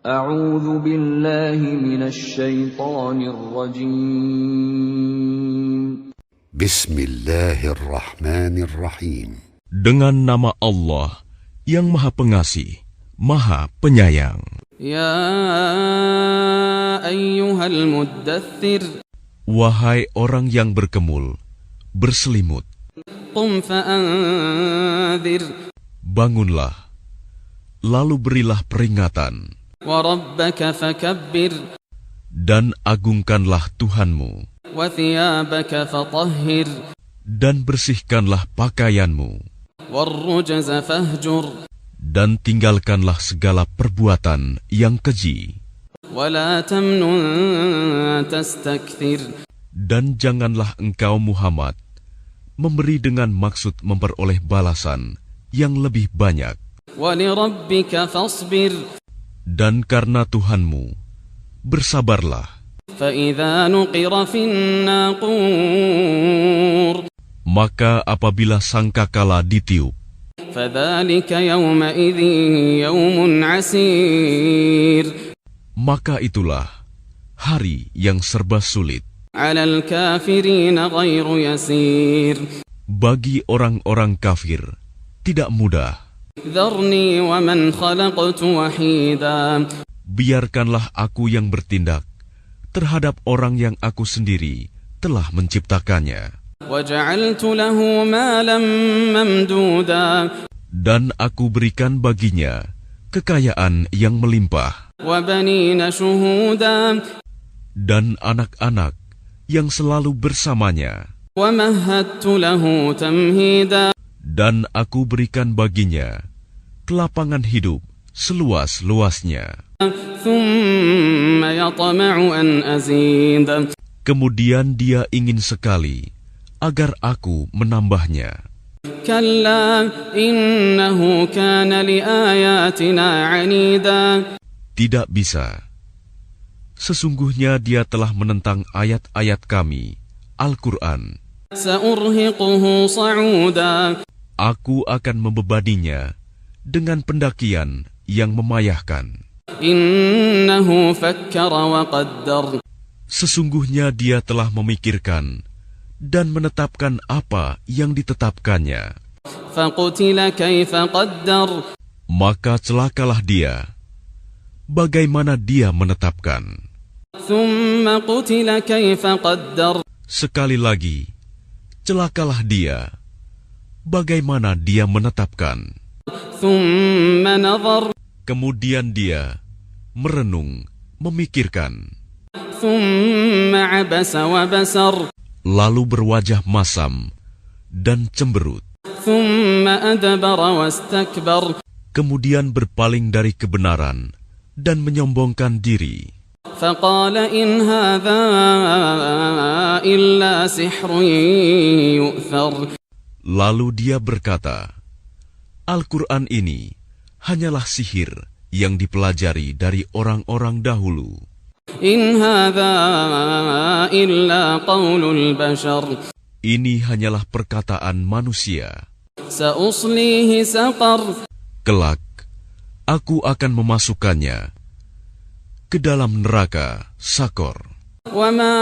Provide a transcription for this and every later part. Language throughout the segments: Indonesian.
أعوذ بالله من الشيطان الرجيم. Bismillahirrahmanirrahim. Dengan nama Allah yang Maha Pengasih, Maha Penyayang. Ya ayyuhal muddaththir. Wahai orang yang berkemul, berselimut. Qum fa'anzir. Bangunlah, lalu berilah peringatan. Wa rabbaka fakabbir. Dan agungkanlah Tuhanmu. Wa thiyabaka fatahhir. Dan bersihkanlah pakaianmu. Warrujza fahjur. Dan tinggalkanlah segala perbuatan yang keji. Wala tamnun tastakthir. Dan janganlah engkau Muhammad memberi dengan maksud memperoleh balasan yang lebih banyak. Walirabbika fasbir. Dan karena Tuhanmu, bersabarlah. فَإِذَا نُقِرَ فِي النَّاقُورِ. Maka apabila sangkakala ditiup, فَذَلِكَ يَوْمَئِذٍ يَوْمٌ عَسِيرٌ. maka itulah hari yang serba sulit. عَلَى الْكَافِرِينَ غَيْرُ يَسِيرٌ. Bagi orang-orang kafir, tidak mudah. ذَرْنِي وَمَنْ خَلَقْتُ وَحِيدًا. Biarkanlah aku yang bertindak terhadap orang yang aku sendiri telah menciptakannya. وَجَعَلْتُ لَهُ مَالًا مَمْدُودًا. Dan aku berikan baginya kekayaan yang melimpah. وَبَنِينَ شُهُودًا. Dan anak-anak yang selalu bersamanya. وَمَهَّدتُّ لَهُ تَمْهِيدًا. Dan aku berikan baginya kelapangan hidup seluas-luasnya. ثُمَّ يَطْمَعُ أَنْ أَزِيدَ. Kemudian dia ingin sekali agar aku menambahnya. كَلَّا إِنَّهُ كَانَ لِآيَاتِنَا عَنِيدًا. Tidak bisa. Sesungguhnya dia telah menentang ayat-ayat kami, Al-Quran. سَأُرْهِقُهُ صَعُودًا. Aku akan membebaninya dengan pendakian yang memayahkan. إِنَّهُ فَكَّرَ وَقَدَّرَ. Sesungguhnya dia telah memikirkan dan menetapkan apa yang ditetapkannya. فَقُتِلَ كَيْفَ قَدَّرَ. Maka celakalah dia, bagaimana dia menetapkan. ثُمَّ قُتِلَ كَيْفَ قَدَّرَ. Sekali lagi, celakalah dia, bagaimana dia menetapkan. ثُمَّ نَظَرَ. Kemudian dia merenung, memikirkan. ثُمَّ عَبَسَ وَبَسَرَ. Lalu berwajah masam dan cemberut. ثُمَّ أَدْبَرَ وَاسْتَكْبَرَ. Kemudian berpaling dari kebenaran dan menyombongkan diri. فَقَالَ إِنْ هَذَا إِلَّا سِحْرٌ يُؤْثَرُ. Lalu dia berkata, Al-Quran ini hanyalah sihir yang dipelajari dari orang-orang dahulu. إِنْ هَذَا إِلَّا قَوْلُ الْبَشَرِ. Ini hanyalah perkataan manusia. سَأُصْلِيهِ سَقَرَ. Kelak, aku akan memasukkannya ke dalam neraka Sakor. وَمَا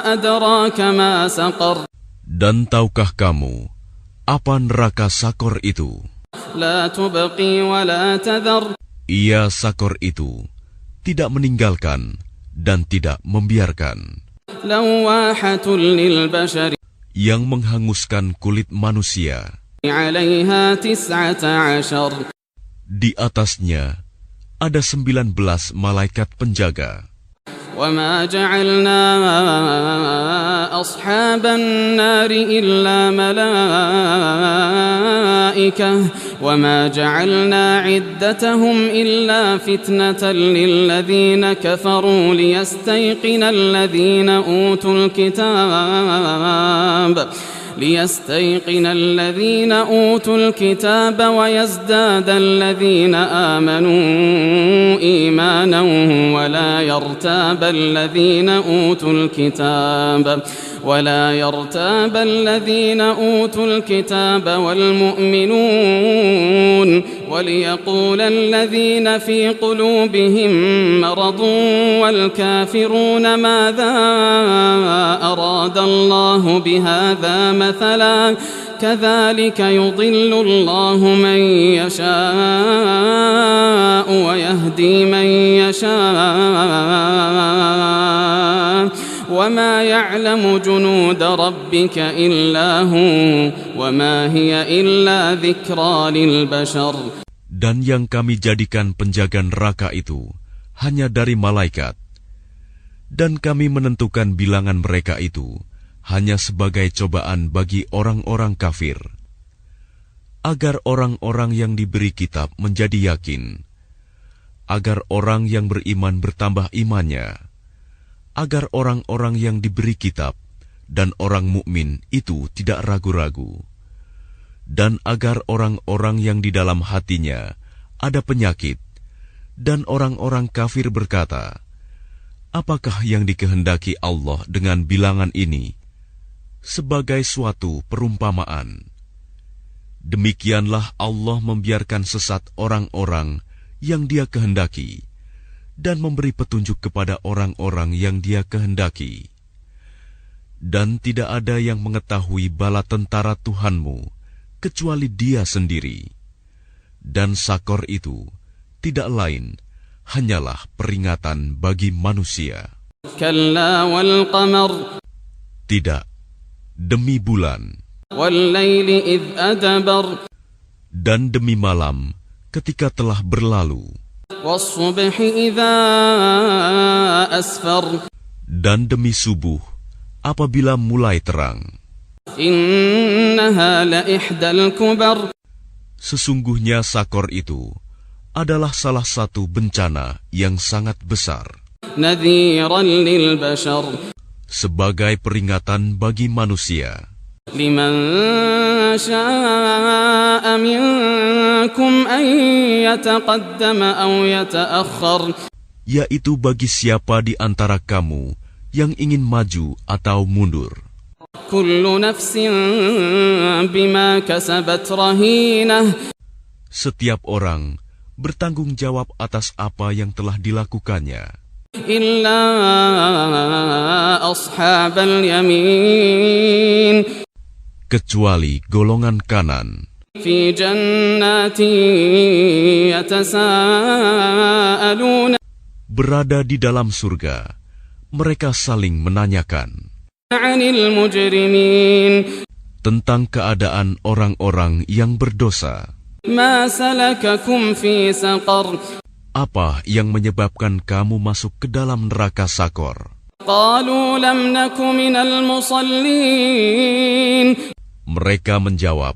أَدْرَاكَ مَا سَقَرَ. Dan tahukah kamu apa neraka Sakor itu? لَا تُبْقِي وَلَا تَذَرُ. Ia Sakor itu tidak meninggalkan dan tidak membiarkan. لَوَّاحَةٌ لِلْبَشَرِ. Yang menghanguskan kulit manusia. عَلَيْهَا 19. Di atasnya ada 19 malaikat penjaga. وَمَا جَعَلْنَا أَصْحَابَ النَّارِ إِلَّا مَلَائِكَةً وَمَا جَعَلْنَا عِدَّتَهُمْ إِلَّا فِتْنَةً لِلَّذِينَ كَفَرُوا لِيَسْتَيْقِنَ الَّذِينَ أُوتُوا الْكِتَابَ وَيَزْدَادَ الَّذِينَ آمَنُوا إِيمَانًا وَلَا يَرْتَابَ الَّذِينَ أُوتُوا الْكِتَابَ ولا يرتاب الذين أوتوا الكتاب والمؤمنون وليقول الذين في قلوبهم مرض والكافرون ماذا أراد الله بهذا مثلا كذلك يضل الله من يشاء ويهدي من يشاء وما يعلم جنود ربك إلا هو وما هي إلا ذكرى للبشر. Dan yang kami jadikan penjaga neraka itu hanya dari malaikat, dan kami menentukan bilangan mereka itu hanya sebagai cobaan bagi orang-orang kafir, agar orang-orang yang diberi kitab menjadi yakin, agar orang yang beriman bertambah imannya, agar orang-orang yang diberi kitab dan orang mukmin itu tidak ragu-ragu, dan agar orang-orang yang di dalam hatinya ada penyakit dan orang-orang kafir berkata, apakah yang dikehendaki Allah dengan bilangan ini? Sebagai suatu perumpamaan. Demikianlah Allah membiarkan sesat orang-orang yang Dia kehendaki dan memberi petunjuk kepada orang-orang yang Dia kehendaki. Dan tidak ada yang mengetahui bala tentara Tuhanmu kecuali Dia sendiri. Dan Sakor itu tidak lain hanyalah peringatan bagi manusia. Kalla wal qamar. Tidak, demi bulan, wal-laili idh adbar, dan demi malam ketika telah berlalu, was-subhi idza asfar, dan demi subuh apabila mulai terang. Innaha la ihdal kubar. Sesungguhnya Sakor itu adalah salah satu bencana yang sangat besar. Nadhiran lil bashar. Sebagai peringatan bagi manusia. Liman syaa'a minkum an yataqaddama aw yata'akhkhar. Yaitu bagi siapa di antara kamu yang ingin maju atau mundur. Kullu nafsin bima kasabat rahinah. Setiap orang bertanggung jawab atas apa yang telah dilakukannya. Illa ashabal yamin, kecuali golongan kanan. Fi jannati yatasaalun, berada di dalam surga, mereka saling menanyakan 'anil mujrimin, tentang keadaan orang-orang yang berdosa. Ma salakakum fi saqar, apa yang menyebabkan kamu masuk ke dalam neraka Sakor? Qalu lam naku minal musallin. Mereka menjawab,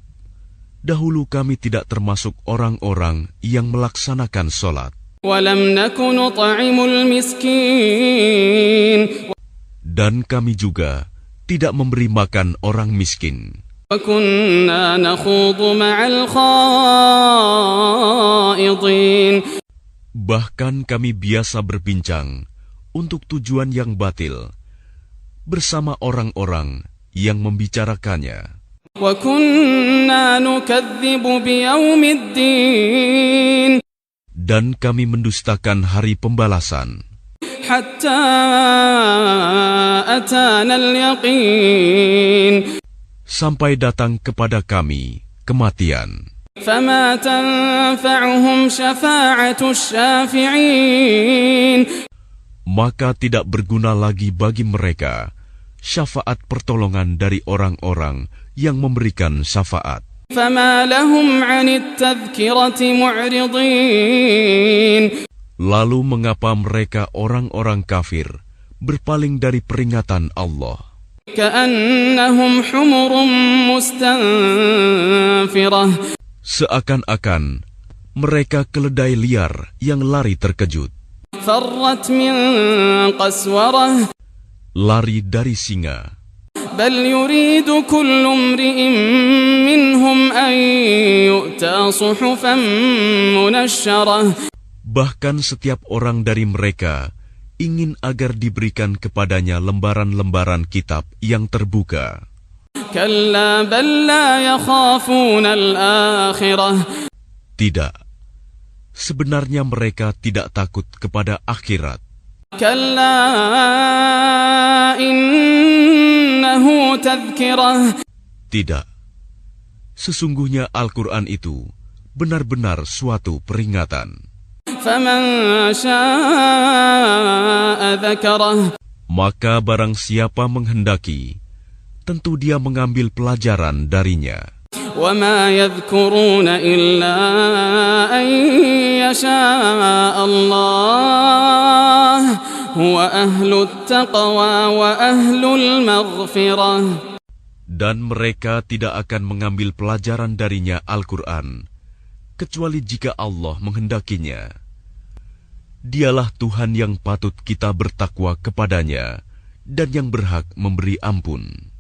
dahulu kami tidak termasuk orang-orang yang melaksanakan sholat. Walam naku nut'imul miskin. Dan kami juga tidak memberi makan orang miskin. Wa kunna nakhudu ma'al khaidin. Bahkan kami biasa berbincang untuk tujuan yang batil bersama orang-orang yang membicarakannya. Wa kunna nukadzibu biyaumiddin. Dan kami mendustakan hari pembalasan. Hatta atana al-yaqin. Sampai datang kepada kami kematian. فما تنفعهم شفاعة الشافعين. Maka tidak berguna lagi bagi mereka syafaat pertolongan dari orang-orang yang memberikan syafaat. فما لهم عن التذكرة معرضين. Lalu mengapa mereka orang-orang kafir berpaling dari peringatan Allah? كأنهم حمر مستنفرة. Seakan-akan mereka keledai liar yang lari terkejut. فرت من قسورة. Lari dari singa. بل يريد كل امرئ منهم أن يؤتى صحفا منشرة. Bahkan setiap orang dari mereka ingin agar diberikan kepadanya lembaran-lembaran kitab yang terbuka. كلا بل لا يخافون الآخرة. Tidak, sebenarnya mereka tidak takut kepada akhirat. كلا إنه تذكرة. Tidak, sesungguhnya Al-Quran itu benar-benar suatu peringatan. فمن شاء ذكره. Maka barang siapa menghendaki, tentu dia mengambil pelajaran darinya. وما يذكرون إلا أن يشاء الله هو أهل التقوى وأهل المغفرة. Dan mereka tidak akan mengambil pelajaran darinya Al-Quran, kecuali jika Allah menghendakinya. Dialah Tuhan yang patut kita bertakwa kepadanya dan yang berhak memberi ampun.